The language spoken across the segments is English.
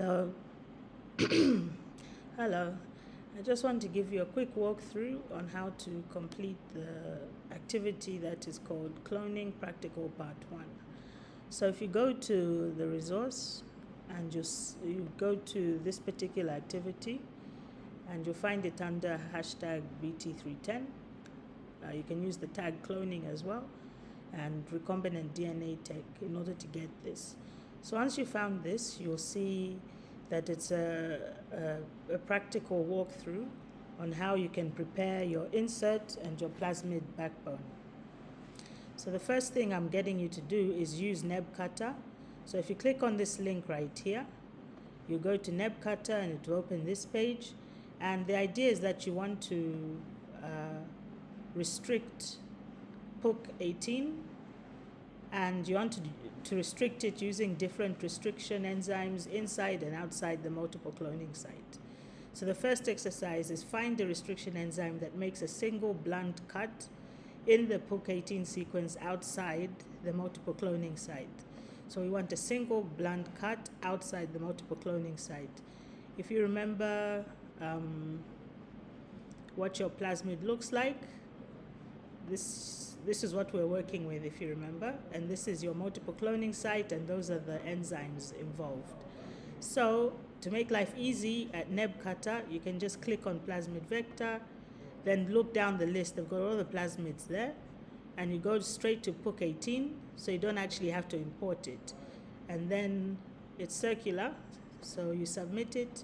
Hello. Hello. I just want to give you a quick walkthrough on how to complete the activity that is called Cloning Practical Part 1. So if you go to the resource and you go to this particular activity and you'll find it under hashtag BT310. You can use the tag cloning as well and recombinant DNA tech in order to get this. So once you found this, you'll see that it's a practical walkthrough on how you can prepare your insert and your plasmid backbone. So the first thing I'm getting you to do is use NEB Cutter. So if you click on this link right here, you go to NEB Cutter and it will open this page. And the idea is that you want to restrict pUC18, and you want to restrict it using different restriction enzymes inside and outside the multiple cloning site. So the first exercise is find the restriction enzyme that makes a single blunt cut in the pUC18 sequence outside the multiple cloning site. So we want a single blunt cut outside the multiple cloning site. If you remember what your plasmid looks like, this is what we're working with, if you remember, and this is your multiple cloning site, and those are the enzymes involved. So to make life easy at NEB Cutter, you can just click on plasmid vector, then look down the list. They've got all the plasmids there, and you go straight to pUC18, so you don't actually have to import it. And then it's circular, so you submit it,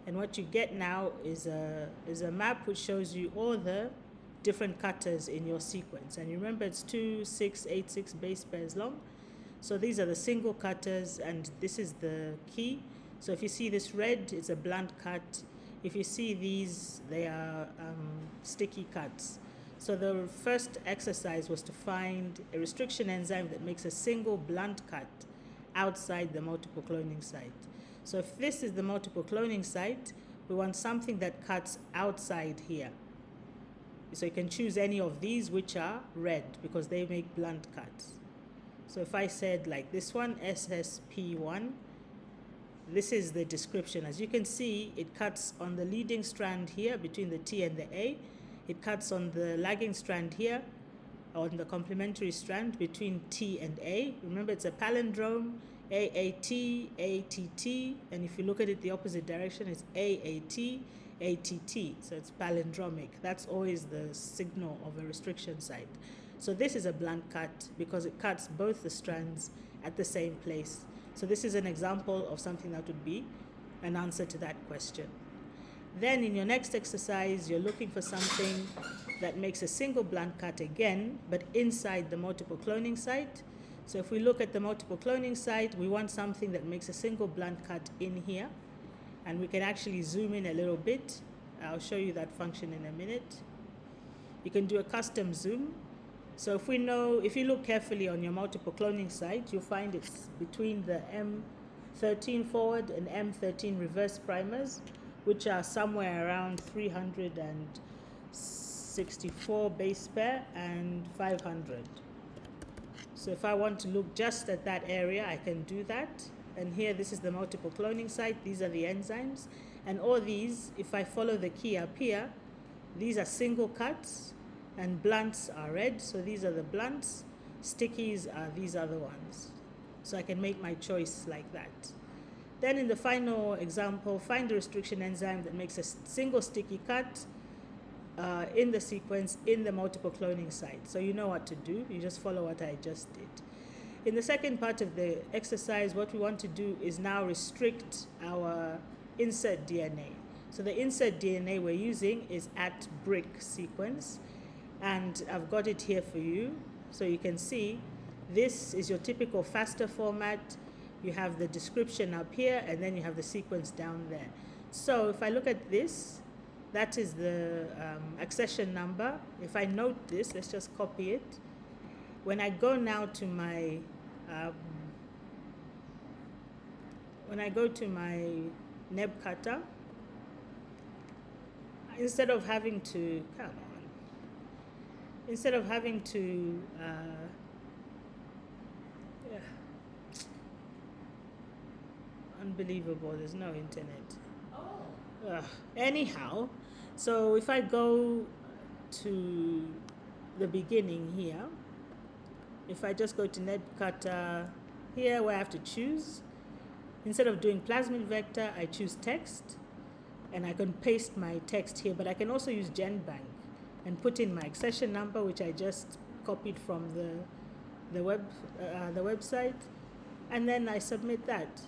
and what you get now is a map which shows you all the different cutters in your sequence. And you remember it's 2,6,8,6 base pairs long. So these are the single cutters, and this is the key. So if you see this red, it's a blunt cut. If you see these, they are sticky cuts. So the first exercise was to find a restriction enzyme that makes a single blunt cut outside the multiple cloning site. So if this is the multiple cloning site, we want something that cuts outside here. So you can choose any of these which are red because they make blunt cuts. So if I said like this one, SSP1, this is the description. As you can see, it cuts on the leading strand here between the T and the A. It cuts on the lagging strand here, on the complementary strand between T and A. Remember, it's a palindrome, AAT, ATT, and if you look at it the opposite direction, it's AAT, ATT, so it's palindromic. That's always the signal of a restriction site. So this is a blunt cut because it cuts both the strands at the same place. So this is an example of something that would be an answer to that question. Then in your next exercise, you're looking for something that makes a single blunt cut again, but inside the multiple cloning site. So if we look at the multiple cloning site, we want something that makes a single blunt cut in here. And we can actually zoom in a little bit. I'll show you that function in a minute. You can do a custom zoom. So if you look carefully on your multiple cloning site, you'll find it's between the M13 forward and M13 reverse primers, which are somewhere around 364 base pair and 500. So if I want to look just at that area, I can do that. And here, this is the multiple cloning site. These are the enzymes. And all these, if I follow the key up here, these are single cuts, and blunts are red. So these are the blunts. Stickies are these other ones. So I can make my choice like that. Then in the final example, find the restriction enzyme that makes a single sticky cut in the sequence in the multiple cloning site. So you know what to do. You just follow what I just did. In the second part of the exercise, what we want to do is now restrict our insert DNA. So the insert DNA we're using is @brick sequence, and I've got it here for you. So you can see this is your typical FASTA format. You have the description up here, and then you have the sequence down there. So if I look at this, that is the accession number. If I note this, let's just copy it. When I go now to my NEB Cutter, instead of having to Unbelievable, there's no internet. Anyhow, so if I go to the beginning here, if I just go to NEB Cutter here where I have to choose, instead of doing plasmid vector, I choose text, and I can paste my text here, but I can also use GenBank and put in my accession number, which I just copied from the website, and then I submit that.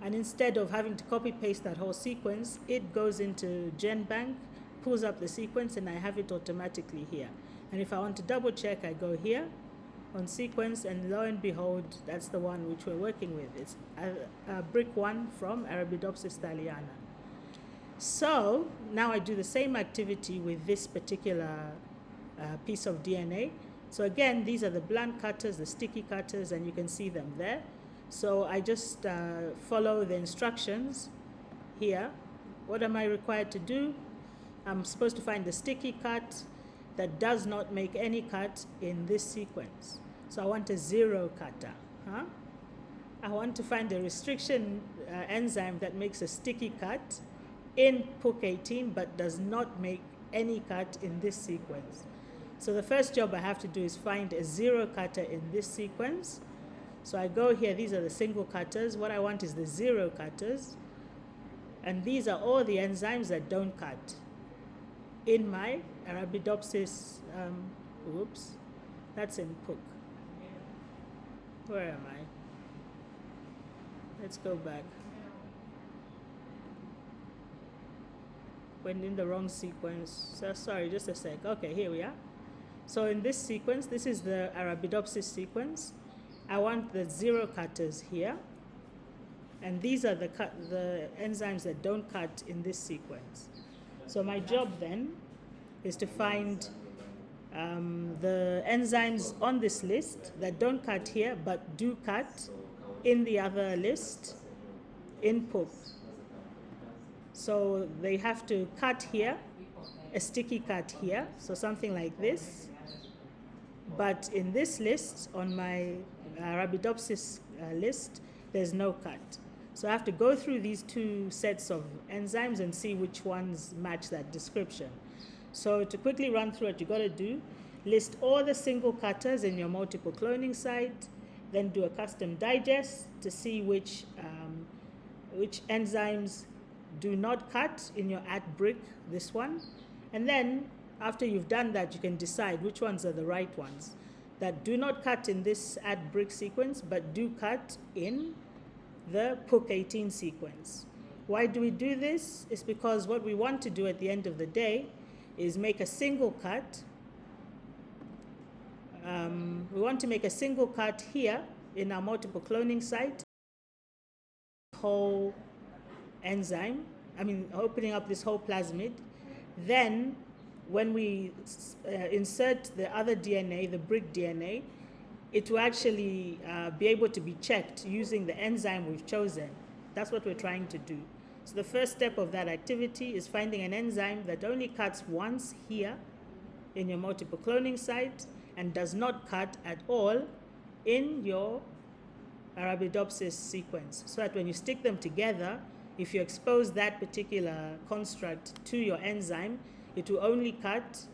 And instead of having to copy paste that whole sequence, it goes into GenBank, pulls up the sequence, and I have it automatically here. And if I want to double check, I go here on sequence, and lo and behold, that's the one which we're working with. It's BRIC1 from Arabidopsis thaliana. So now I do the same activity with this particular piece of DNA. So again, these are the blunt cutters, the sticky cutters, and you can see them there. So I just follow the instructions here. What am I required to do? I'm supposed to find the sticky cut that does not make any cut in this sequence. So I want a 0 cutter. I want to find a restriction enzyme that makes a sticky cut in pUC18 but does not make any cut in this sequence. So the first job I have to do is find a 0 cutter in this sequence. So I go here, these are the single cutters. What I want is the 0 cutters. And these are all the enzymes that don't cut in my Arabidopsis, oops, that's in pUC. Where am I? Let's go back. Went in the wrong sequence. So sorry, just a sec. Okay, here we are. So in this sequence, this is the Arabidopsis sequence. I want the 0 cutters here. And these are the enzymes that don't cut in this sequence. So my job then is to find the enzymes on this list that don't cut here but do cut in the other list in pUC. So they have to cut here, a sticky cut here, so something like this. But in this list, on my Arabidopsis list, there's no cut. So I have to go through these 2 sets of enzymes and see which ones match that description. So to quickly run through what you got to do, list all the single cutters in your multiple cloning site, then do a custom digest to see which enzymes do not cut in your @brick, this one. And then after you've done that, you can decide which ones are the right ones that do not cut in this @brick sequence but do cut in the pUC18 sequence. Why do we do this? It's because what we want to do at the end of the day is make a single cut. We want to make a single cut here in our multiple cloning site. Whole enzyme, opening up this whole plasmid. Then when we insert the other DNA, the brick DNA, it will actually be able to be checked using the enzyme we've chosen. That's what we're trying to do. So the first step of that activity is finding an enzyme that only cuts once here in your multiple cloning site and does not cut at all in your Arabidopsis sequence. So that when you stick them together, if you expose that particular construct to your enzyme, it will only cut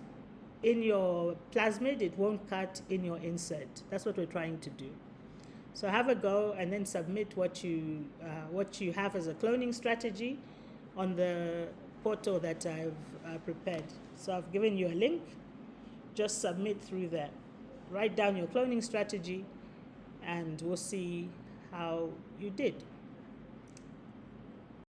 in your plasmid, it won't cut in your insert. That's what we're trying to do. So have a go and then submit what you have as a cloning strategy on the portal that I've prepared. So I've given you a link. Just submit through there. Write down your cloning strategy and we'll see how you did.